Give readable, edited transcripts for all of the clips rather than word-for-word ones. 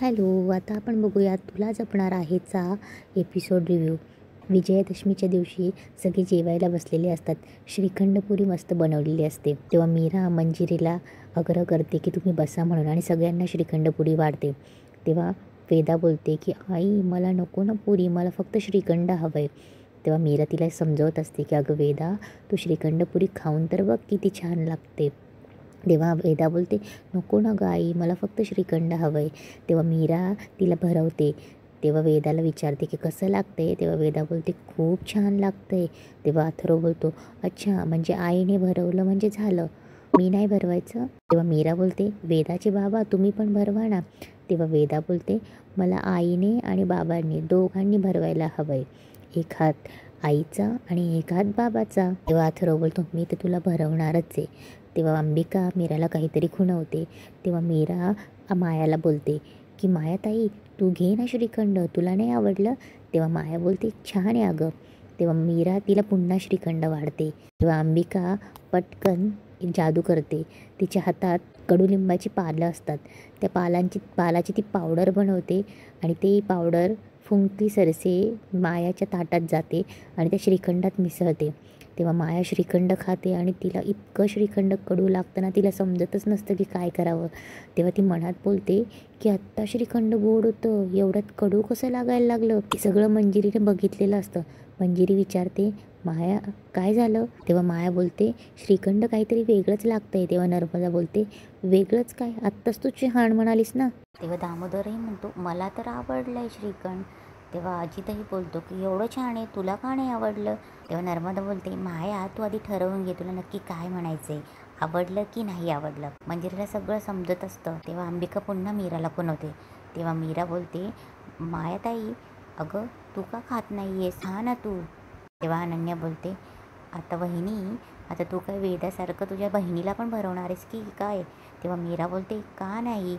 Hello, आता आपण बघूया तुला जपणार आहेचा एपिसोड रिव्ह्यू. विजयादशमीच्या दिवशी सगळे जेवायला बसलेले असतात. श्रीखंडपुरी मस्त बनवलेली असते. तेव्हा मीरा मंजिरीला आग्रह करते की तुम्ही बसा म्हणून आणि सगळ्यांना श्रीखंडपुरी वाढते. तेव्हा वेदा बोलते की आई मला नको ना पुरी, मला फक्त श्रीखंड हवं आहे. तेव्हा मीरा तिला समजवत असते की अगं वेदा, तू श्रीखंडपुरी खाऊन तर बघ किती छान लागते. तेव्हा वेदा बोलते नको ना गं आई, मला फक्त श्रीखंड हवं आहे. तेव्हा मीरा तिला भरवते. तेव्हा वेदाला विचारते की कसं लागतं आहे. तेव्हा वेदा बोलते खूप छान लागतं आहे. तेव्हा अथर्व बोलतो अच्छा, म्हणजे आईने भरवलं म्हणजे झालं, मी नाही भरवायचं. तेव्हा मीरा बोलते वेदाचे बाबा तुम्ही पण भरवा ना. तेव्हा वेदा बोलते मला आईने आणि बाबांनी दोघांनी भरवायला हवं आहे, एक हात आईचा आणि एक हात बाबाचा. तेव्हा अथर्व बोलतो मी तर तुला भरवणारच आहे. तेव्हा अंबिका मीराला काहीतरी खुणवते. तेव्हा मीरा मायाला बोलते की माया ताई, तू घे ना श्रीखंड, तुला नाही आवडलं. तेव्हा माया बोलते छान आहे अगं. तेव्हा मीरा तिला पुन्हा श्रीखंड वाढते. तेव्हा अंबिका पटकन एक जादू करते. तिच्या हातात कडुलिंबाची पालं असतात, त्या पालाची ती पावडर बनवते आणि ते पावडर फुंकती सरसे मायाच्या ताटात जाते आणि त्या श्रीखंडात मिसळते. तेव्हा माया श्रीखंड खाते आणि तिला इतकं श्रीखंड कडू लागतं ना, तिला समजतच नसतं की काय करावं. तेव्हा ती मनात बोलते की आत्ता श्रीखंड गोड होतं, एवढ्यात कडू कसं लागायला लागलं. हे सगळं मंजिरीने बघितलेलं असतं. मंजिरी विचारते माया काय झालं. तेव्हा माया बोलते श्रीखंड काहीतरी वेगळंच लागतंय. तेव्हा नर्मदा बोलते वेगळंच काय, आत्ताच तू छान म्हणालीस ना. तेव्हा दामोदरही म्हणतो मला तर आवडलं आहे श्रीखंड. तेव्हा अजितही बोलतो की एवढं छान आहे, तुला का नाही आवडलं. तेव्हा नर्मदा बोलते माया तू आधी ठरवून घे तुला नक्की काय म्हणायचं आहे, आवडलं की नाही आवडलं. मंजिरीला सगळं समजत असतं. तेव्हा अंबिका पुन्हा मीराला खुणवते. तेव्हा मीरा बोलते मायाताई अगं तू का खात नाही आहेस, खा ना तू. तेव्हा अनन्या बोलते आता वहिनी, आता तू काय वेदासारखं तुझ्या बहिणीला पण भरवणार आहेस की काय. तेव्हा मीरा बोलते का नाही,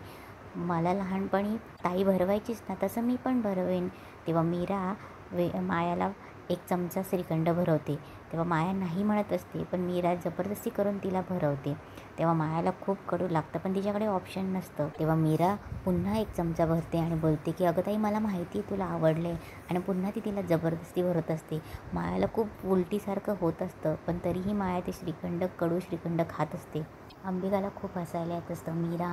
मला लहानपणी ताई भरवायचीच ना, तसं मी पण भरवेन. तेव्हा मीरा मायाला एक चमचा श्रीखंड भरवते. तेव्हा माया नाही म्हणत असते, पण मीरा जबरदस्ती करून तिला भरवते. तेव्हा मायाला खूप कडू लागतं, पण तिच्याकडे ऑप्शन नसतं. तेव्हा मीरा पुन्हा एक चमचा भरते आणि बोलते की अगं ताई मला माहिती आहे तुला आवडले, आणि पुन्हा ती तिला जबरदस्ती भरत असते. मायाला खूप उलटीसारखं होत असतं, पण तरीही माया ते श्रीखंड कडू श्रीखंड खात असते. अंबिकाला खूप हसायला येत असतं. मीरा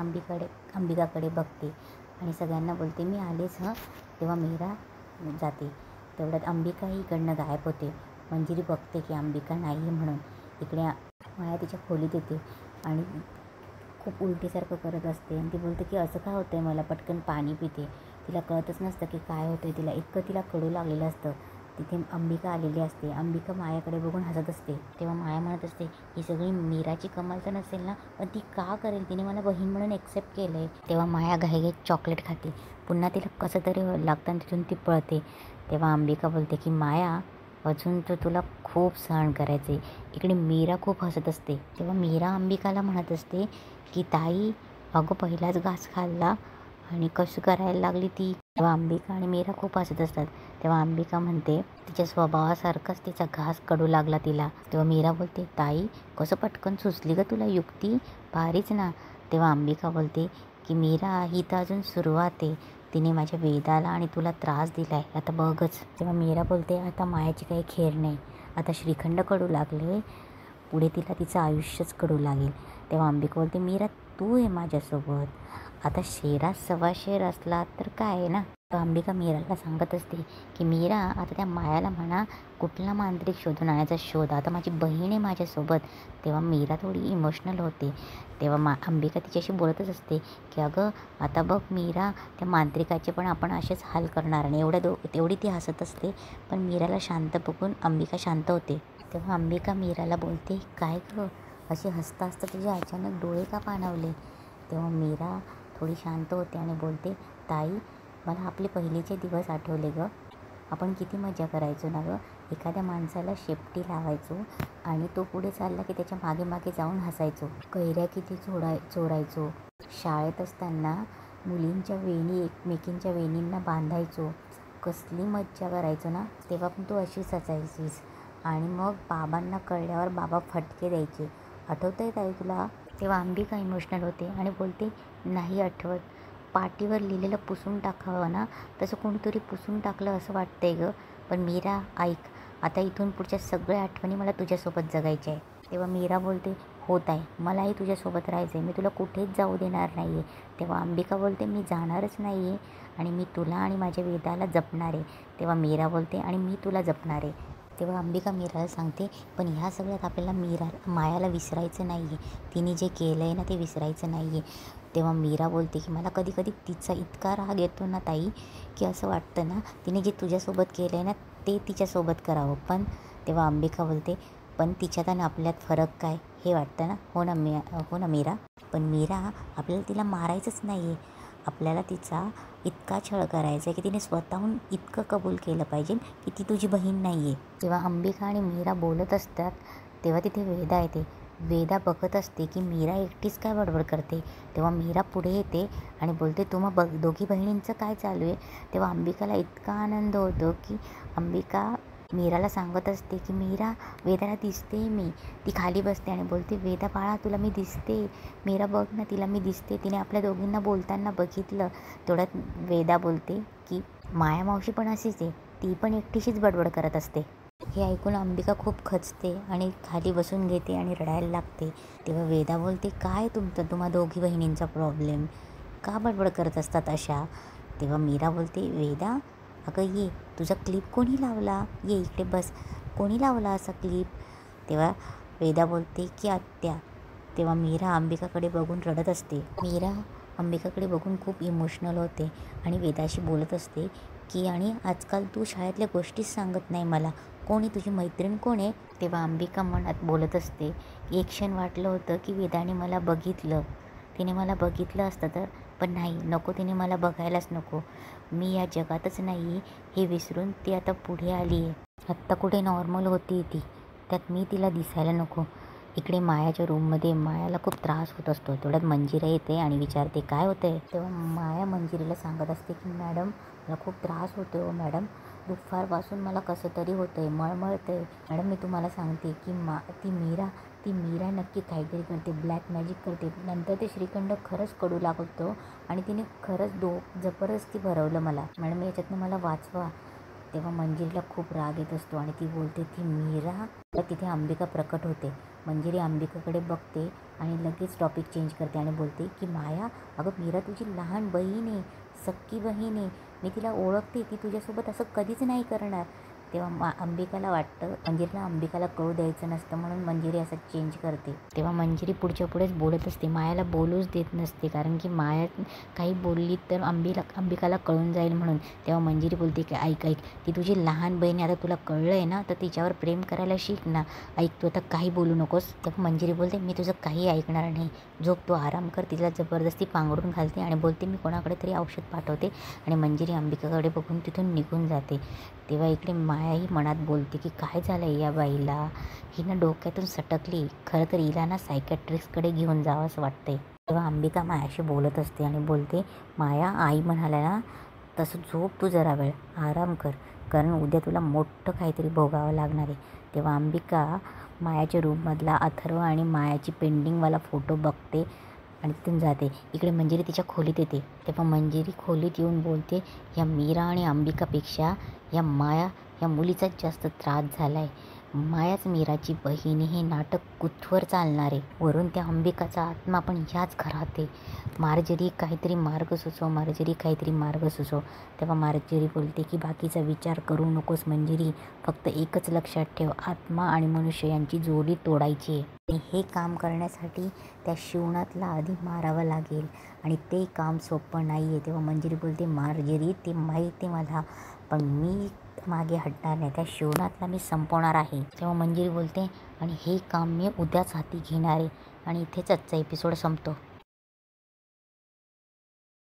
अंबिकाकडे बघते आणि सगळ्यांना बोलते मी आलेच हं. तेव्हा मीरा जाते. तेवढ्यात अंबिका ही इकडनं गायब होते. मंजिरी बघते की अंबिका नाही आहे म्हणून. इकडे माया तिच्या खोलीत येते आणि खूप उलटीसारखं करत असते आणि ती बोलते की असं काय होतं आहे, मला पटकन पाणी पिते. तिला कळतच नसतं की काय होतं आहे, तिला इतकं तिला कडू लागलेलं असतं. तिथे अंबिका आलेली असते. अंबिका मायाकडे बघून हसत असते. तेव्हा माया म्हणत असते ही सगळी मीराची कमाल तर नसेल ना, पण ती का करेल, तिने मला बहीण म्हणून एक्सेप्ट केलं आहे. तेव्हा माया घाईघाईत चॉकलेट खाते. पुन्हा तिला कसं तरी लागतं आणि तिथून ती पळते. तेव्हा अंबिका बोलते की माया अजून तर तुला खूप सहन करायचं आहे. इकडे मीरा खूप हसत असते. तेव्हा मीरा अंबिकाला म्हणत असते की ताई अगं पहिलाच घास खाल्ला आणि कसं करायला लागली ती. तेव्हा अंबिका आणि मीरा खूप हसत असतात. तेव्हा अंबिका म्हणते तिच्या स्वभावासारखाच तिचा घास कडू लागला तिला. तेव्हा मीरा बोलते ताई कसं पटकन सुचली ग तुला युक्ती, भारीच ना. तेव्हा अंबिका बोलते की मीरा ही तर अजून सुरुवात आहे, तिने माझ्या वेदाला आणि तुला त्रास दिला आहे, आता बघच. तेव्हा मीरा बोलते आता मायाची काही खेळ नाही, आता श्रीखंड कडू लागले, पुढे तिला तिचं आयुष्यच कडू लागेल. तेव्हा अंबिका बोलते मीरा तू आहे माझ्यासोबत, आता शेरात सव्वा शेर असला तर काय आहे ना. तर अंबिका मीराला सांगत असते की मीरा आता त्या मायाला म्हणा कुठला मांत्रिक शोधून आणायचा शोध, आता माझी बहीण आहे माझ्यासोबत. तेव्हा मीरा थोडी इमोशनल होते. तेव्हा अंबिका तिच्याशी बोलतच असते की अगं आता बघ मीरा, त्या मांत्रिकाचे पण आपण असेच हाल करणार. आणि तेवढी ती हसत असते, पण मीराला शांत बघून अंबिका शांत होते. तेव्हा अंबिका मीराला बोलते काय गं असे हसता हसता तुझे अचानक डोळे का पाणावले. तेव्हा मीरा थोडी शांत होते आणि बोलते ताई मला आपले पहिलेचे दिवस आठवले गं, आपण किती मजा करायचो ना गं. एखाद्या माणसाला शेपटी लावायचो आणि तो पुढे चालला की त्याच्या मागे मागे जाऊन हसायचो. कैऱ्या किती चोरायचो. शाळेत असताना मुलींच्या वेणी एकमेकींच्या वेणींना बांधायचो, कसली मज्जा करायचो ना. तेव्हा पण तू अशीच हसायचीस आणि मग बाबांना कळल्यावर बाबा फटके द्यायचे, आठवतं आहे ताई तुला. तेव्हा अंबिका इमोशनल होते आणि बोलते नाही आठवत, पाटीवर लिहिलेलं पुसून टाकावं ना, तसं कोणीतरी पुसून टाकलं असं वाटतंय गं. पण मीरा ऐक, आता इथून पुढच्या सगळ्या आठवणी मला तुझ्यासोबत जगायच्या आहे. तेव्हा मीरा बोलते, होत आहे, मलाही तुझ्यासोबत राहायचं आहे, मी तुला कुठेच जाऊ देणार नाही आहे. तेव्हा अंबिका बोलते, मी जाणारच नाही आहे आणि मी तुला आणि माझ्या वेदाला जपणार आहे. तेव्हा मीरा बोलते, आणि मी तुला जपणार आहे. तेव्हा अंबिका मीराला सांगते, पण ह्या सगळ्यात आपल्याला मायाला विसरायचं नाही आहे. तिने जे केलं आहे ना ते विसरायचं नाही आहे. तेव्हा मीरा बोलते की मला कधी कधी तिचा इतका राग येतो ना ताई, की असं वाटतं ना तिने जे तुझ्यासोबत केलं आहे ना ते तिच्यासोबत करावं. पण तेव्हा अंबिका बोलते, पण तिच्यात आणि आपल्यात फरक काय हे वाटतं ना. हो ना मीरा. पण मीरा, आपल्याला तिला मारायचंच नाही आहे, आपल्याला तिचा इतका छळ करायचा आहे की तिने स्वतःहून इतकं कबूल केलं पाहिजे की ती तुझी बहीण नाही आहे. तेव्हा अंबिका आणि मीरा बोलत असतात तेव्हा तिथे वेदा येते. वेदा बघत असते की मीरा एकटीच काय बडबड करते. तेव्हा मीरा पुढे येते आणि बोलते, तुम्हा दोघी बहिणींचं काय चालू आहे. तेव्हा अंबिकाला इतका आनंद होतो की अंबिका मीराला सांगत असते की मीरा, वेदाला दिसते मी. ती खाली बसते आणि बोलते, वेदा बाळा तुला मी दिसते. मीरा बघ ना, तिला मी दिसते, तिने आपल्या दोघींना बोलताना बघितलं. तेवढ्यात वेदा बोलते की माया मावशी पण अशीच आहे, ती पण एकटीशीच बडबड करत असते. हे ऐकून अंबिका खूप खचते आणि खाली बसून घेते आणि रडायला लागते. तेव्हा वेदा बोलते, काय तुम्हा दोघी बहिणींचा प्रॉब्लेम, का बडबड करत असतात अशा. तेव्हा मीरा बोलते, वेदा अगं ये, तुझा क्लिप कोणी लावला, ये इकडे बस, कोणी लावला असा क्लिप. तेव्हा वेदा बोलते की आत्या. तेव्हा मीरा अंबिकाकडे बघून रडत असते. मीरा अंबिकाकडे बघून खूप इमोशनल होते आणि वेदाशी बोलत असते की आणि आजकाल तू शाळेतल्या गोष्टीच सांगत नाही मला, कोणी तुझी मैत्रीण कोण आहे. तेव्हा अंबिका मनात बोलत असते, एक क्षण वाटलं होतं की वेदाने मला बघितलं, तिने मला बघितलं असतं तर, पण नाही, नको, तिने मला बघायलाच नको. मी या जगातच नाही हे विसरून ती आता पुढे आली आहे. आत्ता कुठे नॉर्मल होती ती, त्यात मी तिला दिसायला नको. इकडे मायाच्या रूममध्ये मायाला खूप त्रास होत असतो. तेवढ्यात मंजिरा येते आणि विचारते, काय होतं आहे. तेव्हा माया मंजिरीला सांगत असते की मॅडम मला खूप त्रास होतो आहे मॅडम, दुपारपासून मला कसं तरी होतं आहे, मळमळतं आहे मॅडम. मी तुम्हाला सांगते की ती मीरा नक्की काहीतरी करते, ब्लॅक मॅजिक करते. नंतर ते श्रीखंड खरंच कडू लागतो आणि तिने खरंच जबरदस्ती भरवलं मला मॅडम, याच्यातनं मला वाचवा. तेव्हा मंजिरीला खूप राग येत असतो आणि ती बोलते, ती मीरा. तिथे अंबिका प्रकट होते. मंजिरी अंबिकाकडे बघते आणि लगेच टॉपिक चेंज करते आणि बोलते की माया, अगं मीरा तुझी लहान बहीण आहे, सख्खी बहीण आहे, मी तिला ओळखते, ती तुझ्यासोबत असं कधीच नाही करणार. तेव्हा अंबिकाला वाटतं मंजिरीला अंबिकाला कळू द्यायचं नसतं म्हणून मंजिरी असं चेंज करते. तेव्हा मंजिरी पुढच्या पुढेच बोलत असते, मायाला बोलूच देत नसते, कारण की माया काही बोलली तर अंबिकाला कळून जाईल म्हणून. तेव्हा मंजिरी बोलते की ऐक, ती तुझी लहान बहीण आहे, आता तुला कळलं आहे ना, तर तिच्यावर प्रेम करायला शिक ना, ऐक, तू आता काही बोलू नकोस. तेव्हा मंजिरी बोलते, मी तुझं काही ऐकणार नाही, झोप, तू आराम कर. तिला जबरदस्ती पांघरून घालते आणि बोलते, मी कोणाकडे तरी औषध पाठवते. आणि मंजिरी अंबिकाकडे बघून तिथून निघून जाते. तेव्हा इकडे मायाही मनात बोलते की काय झालं या बाईला, हिनं डोक्यातून सटकली, खरं तर हिला ना सायकॅट्रिस्टकडे घेऊन जावं असं वाटतंय. तेव्हा अंबिका मायाशी बोलत असते आणि बोलते, माया, आई म्हणाल्या ना तसं झोप, तू जरा वेळ आराम कर, कारण उद्या तुला मोठं काहीतरी भोगावं लागणार आहे. तेव्हा अंबिका मायाच्या रूममधला अथर्व आणि मायाची पेंडिंगवाला फोटो बघते आणि तिथून जाते. इकडे मंजिरी तिच्या खोलीत येते. तेव्हा मंजिरी खोलीत येऊन बोलते, या मीरा आणि अंबिकापेक्षा या माया, या मुलीचाच जास्त त्रास झाला आहे. मायाच मीराची बहीण, हे नाटक कुठवर चालणार आहे. वरून त्या अंबिकाचा आत्मा पण ह्याच घरात आहे. मार्जरी काहीतरी मार्ग सुचव. तेव्हा मार्जरी बोलते की बाकीचा विचार करू नकोस मंजिरी, फक्त एकच लक्षात ठेव, आत्मा आणि मनुष्य यांची जोडी तोडायची आहे. आणि हे काम करण्यासाठी त्या शिवणातला आधी मारावं लागेल आणि ते काम सोपं नाही आहे. तेव्हा मंजिरी बोलते, मार्जरी ते माहिती मला, पण मी मागे हटणार नाही, त्या शिवणातला मी संपवणार आहे. तेव्हा मंजिरी बोलते, आणि हे काम मी उद्याच हाती घेणार आहे. आणि इथेच आजचा एपिसोड संपतो.